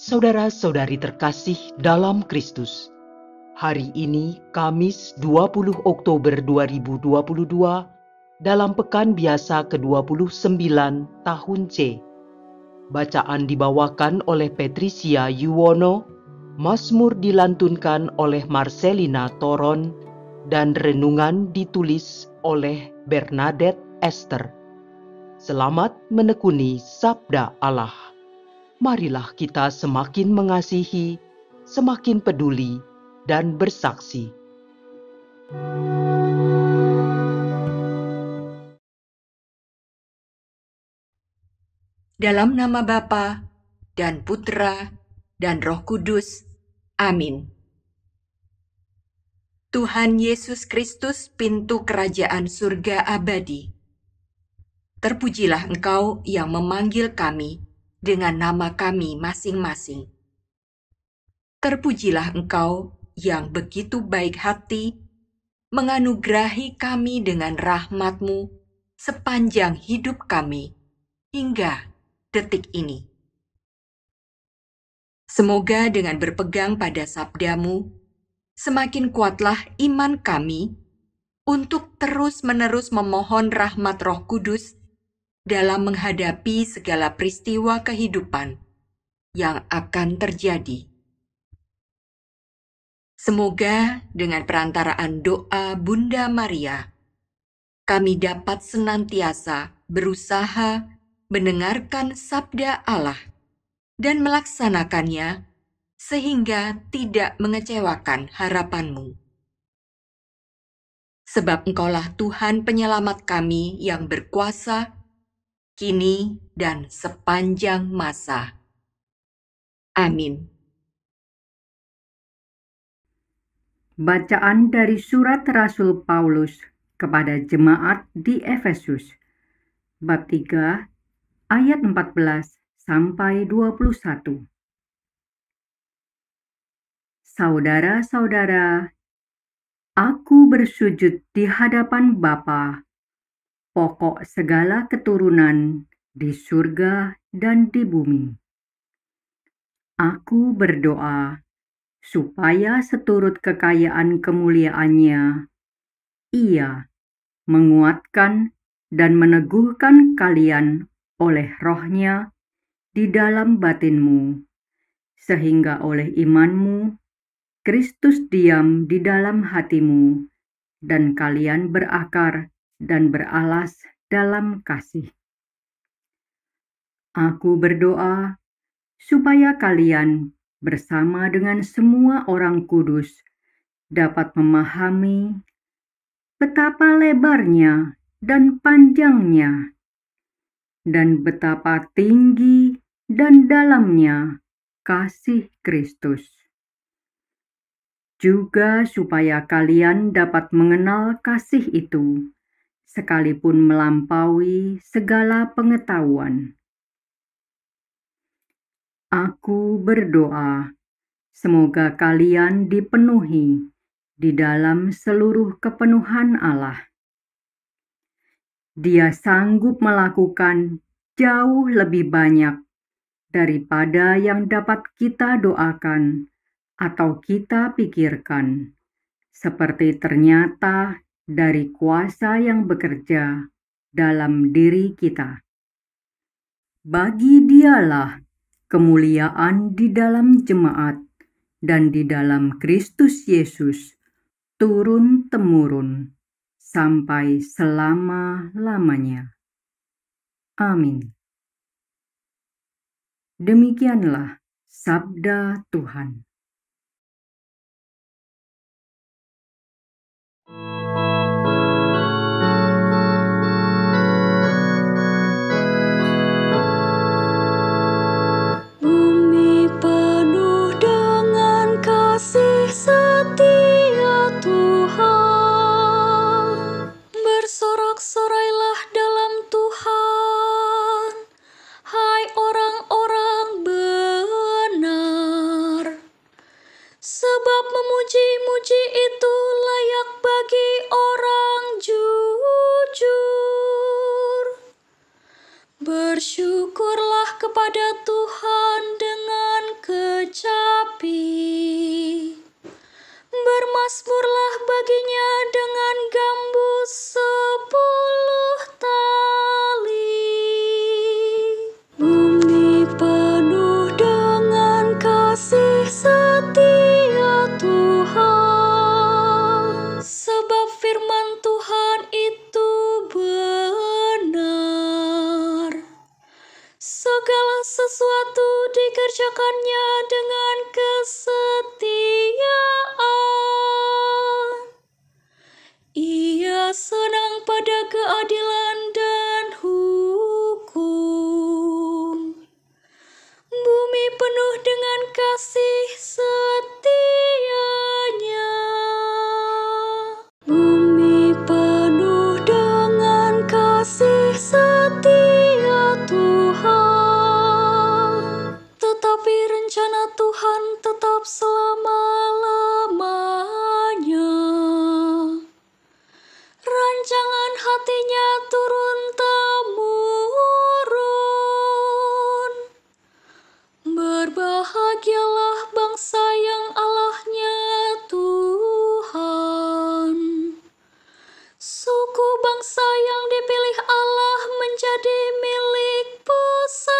Saudara-saudari terkasih dalam Kristus, hari ini Kamis 20 Oktober 2022 dalam pekan biasa ke-29 tahun C. Bacaan dibawakan oleh Patricia Yuwono, Mazmur dilantunkan oleh Marcelina Toron, dan renungan ditulis oleh Bernadette Esther. Selamat menekuni Sabda Allah. Marilah kita semakin mengasihi, semakin peduli, dan bersaksi. Dalam nama Bapa dan Putra dan Roh Kudus. Amin. Tuhan Yesus Kristus, pintu kerajaan surga abadi. Terpujilah Engkau yang memanggil kami dengan nama kami masing-masing. Terpujilah Engkau yang begitu baik hati, menganugerahi kami dengan rahmat-Mu sepanjang hidup kami hingga detik ini. Semoga dengan berpegang pada sabda-Mu, semakin kuatlah iman kami untuk terus-menerus memohon rahmat Roh Kudus dalam menghadapi segala peristiwa kehidupan yang akan terjadi. Semoga dengan perantaraan doa Bunda Maria, kami dapat senantiasa berusaha mendengarkan sabda Allah dan melaksanakannya sehingga tidak mengecewakan harapan-Mu. Sebab Engkaulah Tuhan penyelamat kami yang berkuasa, kini dan sepanjang masa. Amin. Bacaan dari surat Rasul Paulus kepada jemaat di Efesus, bab 3, ayat 14 sampai 21. Saudara-saudara, aku bersujud di hadapan Bapa, pokok segala keturunan di surga dan di bumi. Aku berdoa supaya seturut kekayaan kemuliaan-Nya, Ia menguatkan dan meneguhkan kalian oleh Roh-Nya di dalam batinmu, sehingga oleh imanmu Kristus diam di dalam hatimu, dan kalian berakar dan beralas dalam kasih. Aku berdoa supaya kalian bersama dengan semua orang kudus dapat memahami betapa lebarnya dan panjangnya, dan betapa tinggi dan dalamnya kasih Kristus. Juga supaya kalian dapat mengenal kasih itu, sekalipun melampaui segala pengetahuan. Aku berdoa, semoga kalian dipenuhi di dalam seluruh kepenuhan Allah. Dia sanggup melakukan jauh lebih banyak daripada yang dapat kita doakan atau kita pikirkan, seperti ternyata dari kuasa yang bekerja dalam diri kita. Bagi Dialah kemuliaan di dalam jemaat dan di dalam Kristus Yesus turun-temurun sampai selama-lamanya. Amin. Demikianlah sabda Tuhan. Bumi penuh dengan kasih setia Tuhan. Bersorak-sorailah dalam Tuhan, hai orang-orang benar. Bersyukurlah kepada Tuhan dengan kecapi. Bermazmurlah baginya dengan gambus 10 tali. Bumi penuh dengan kasih setia Tuhan, sebab firman Tuhan itu benar. Segala sesuatu dikerjakannya dengan kesetiaan. Ia senang pada keadilan dan hukum. Bumi penuh dengan kasih setianya. Bumi penuh dengan kasih setia Tuhan, tetapi rencana Tuhan tetap selama-lamanya. Rancangan hatinya turun-temurun. Berbahagialah bangsa yang Allahnya Tuhan. Suku bangsa yang dipilih Allah menjadi milik pusakanya.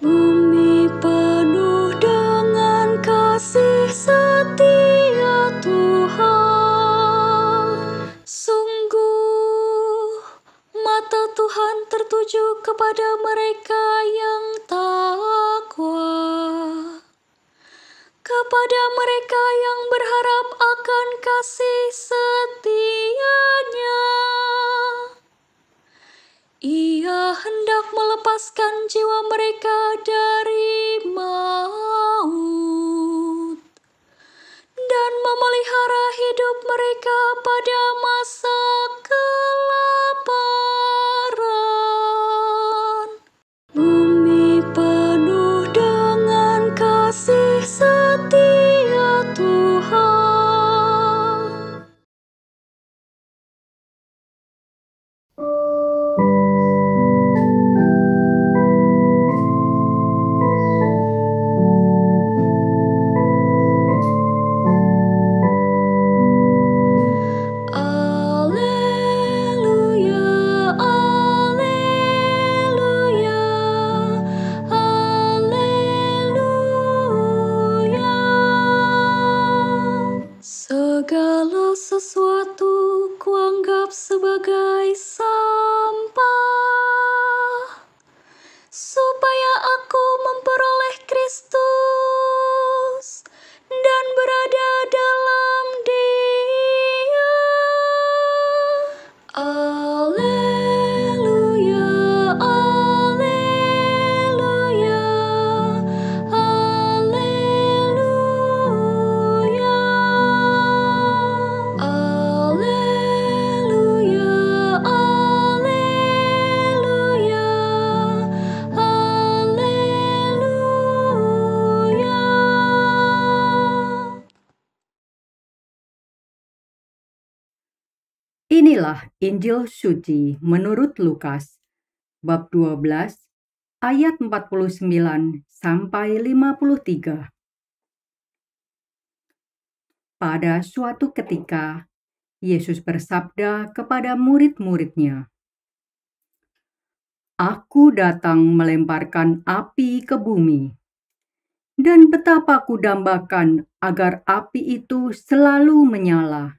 Bumi penuh dengan kasih setia Tuhan. Sungguh, mata Tuhan tertuju kepada mereka yang takwa, kepada mereka yang berharap akan kasih setia-Nya. Ia hendak melepaskan jiwa mereka dari maut dan memelihara hidup mereka pada masa kelaparan. Bumi penuh dengan kasih setia Tuhan. Alleluia, alleluia, alleluia. Segala sesuatu kuanggap sebagai sampah, supaya aku memperoleh Kristus dan berada dalam Dia. Alleluia, alleluia, alleluia. Alleluia, alleluia, alleluia. Inilah Injil suci menurut Lukas, bab 12, ayat 49 sampai 53. Pada suatu ketika, Yesus bersabda kepada murid-muridnya, "Aku datang melemparkan api ke bumi, dan betapa kudambakan agar api itu selalu menyala.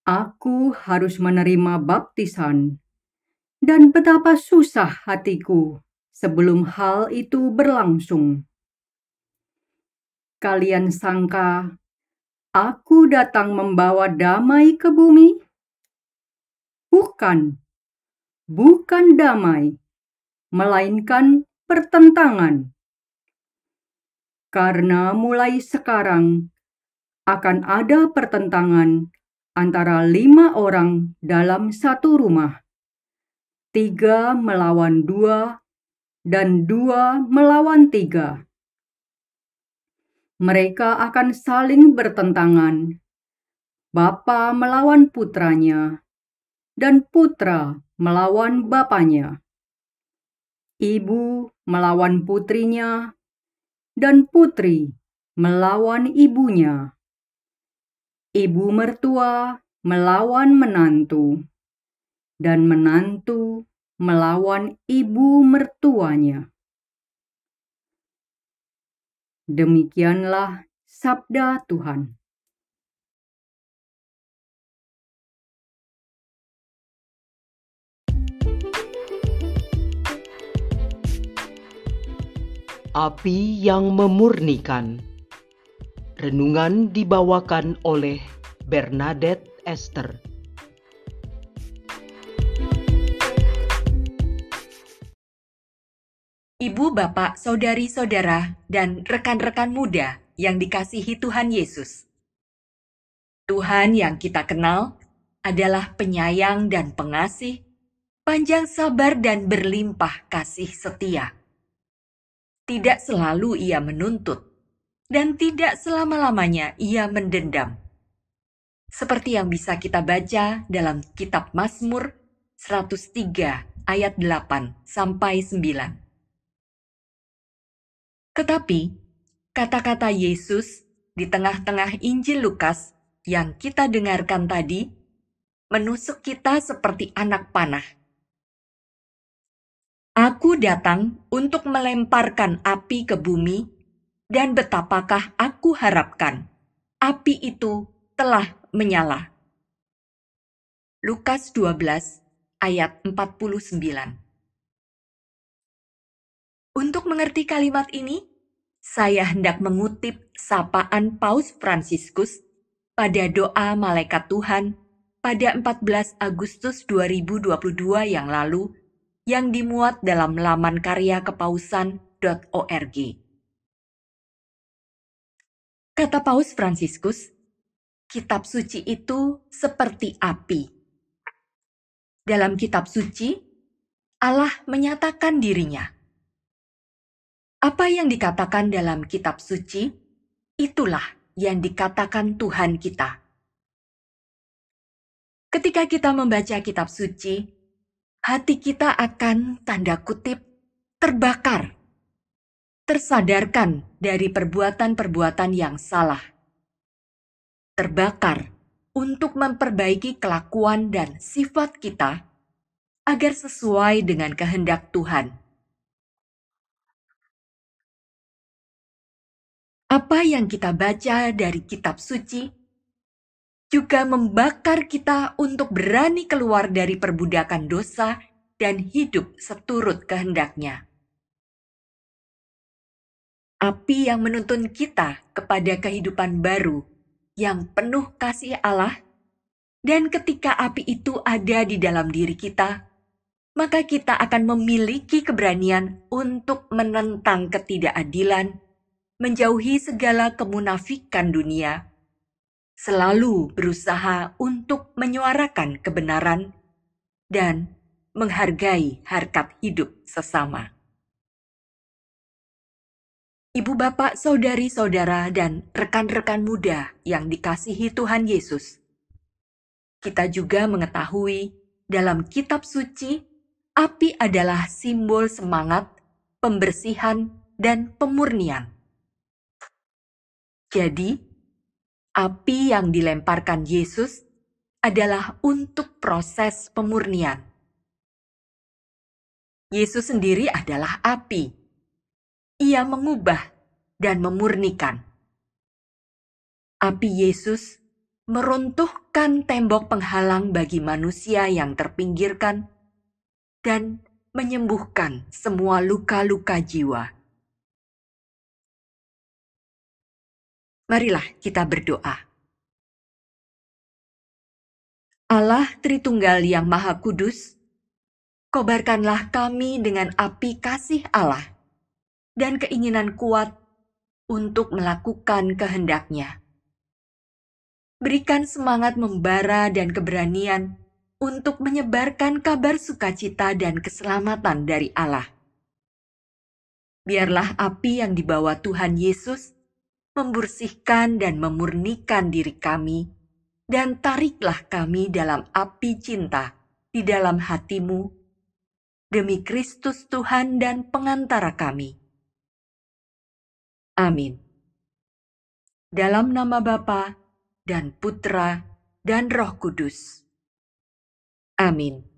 Aku harus menerima baptisan, dan betapa susah hatiku sebelum hal itu berlangsung. Kalian sangka aku datang membawa damai ke bumi? Bukan damai, melainkan pertentangan. Karena mulai sekarang akan ada pertentangan antara 5 orang dalam satu rumah, 3 melawan 2, dan 2 melawan 3. Mereka akan saling bertentangan, bapa melawan putranya, dan putra melawan bapaknya, ibu melawan putrinya, dan putri melawan ibunya, ibu mertua melawan menantu, dan menantu melawan ibu mertuanya. Demikianlah sabda Tuhan. Api yang memurnikan. Renungan dibawakan oleh Bernadette Esther. Ibu, bapak, saudari-saudara, dan rekan-rekan muda yang dikasihi Tuhan Yesus. Tuhan yang kita kenal adalah penyayang dan pengasih, panjang sabar dan berlimpah kasih setia. Tidak selalu Ia menuntut, dan tidak selama-lamanya Ia mendendam. Seperti yang bisa kita baca dalam kitab Mazmur 103 ayat 8 sampai 9. Tetapi, kata-kata Yesus di tengah-tengah Injil Lukas yang kita dengarkan tadi menusuk kita seperti anak panah. Aku datang untuk melemparkan api ke bumi, dan betapakah aku harapkan api itu telah menyala. Lukas 12 ayat 49. Untuk mengerti kalimat ini, saya hendak mengutip sapaan Paus Fransiskus pada doa Malaikat Tuhan pada 14 Agustus 2022 yang lalu, yang dimuat dalam laman karya kepausan.org. Kata Paus Fransiskus, kitab suci itu seperti api. Dalam kitab suci, Allah menyatakan dirinya. Apa yang dikatakan dalam kitab suci, itulah yang dikatakan Tuhan kita. Ketika kita membaca kitab suci, hati kita akan, tanda kutip, terbakar, tersadarkan dari perbuatan-perbuatan yang salah, terbakar untuk memperbaiki kelakuan dan sifat kita agar sesuai dengan kehendak Tuhan. Apa yang kita baca dari kitab suci juga membakar kita untuk berani keluar dari perbudakan dosa dan hidup seturut kehendaknya. Api yang menuntun kita kepada kehidupan baru yang penuh kasih Allah, dan ketika api itu ada di dalam diri kita, maka kita akan memiliki keberanian untuk menentang ketidakadilan, menjauhi segala kemunafikan dunia, selalu berusaha untuk menyuarakan kebenaran dan menghargai harkat hidup sesama. Ibu, bapak, saudari-saudara, dan rekan-rekan muda yang dikasihi Tuhan Yesus, kita juga mengetahui dalam kitab suci, api adalah simbol semangat, pembersihan, dan pemurnian. Jadi, api yang dilemparkan Yesus adalah untuk proses pemurnian. Yesus sendiri adalah api. Ia mengubah dan memurnikan. Api Yesus meruntuhkan tembok penghalang bagi manusia yang terpinggirkan dan menyembuhkan semua luka-luka jiwa. Marilah kita berdoa. Allah Tritunggal yang Maha Kudus, kobarkanlah kami dengan api kasih Allah dan keinginan kuat untuk melakukan kehendak-Nya. Berikan semangat membara dan keberanian untuk menyebarkan kabar sukacita dan keselamatan dari Allah. Biarlah api yang dibawa Tuhan Yesus membersihkan dan memurnikan diri kami, dan tariklah kami dalam api cinta di dalam hatimu, demi Kristus Tuhan dan pengantara kami. Amin. Dalam nama Bapa dan Putra dan Roh Kudus. Amin.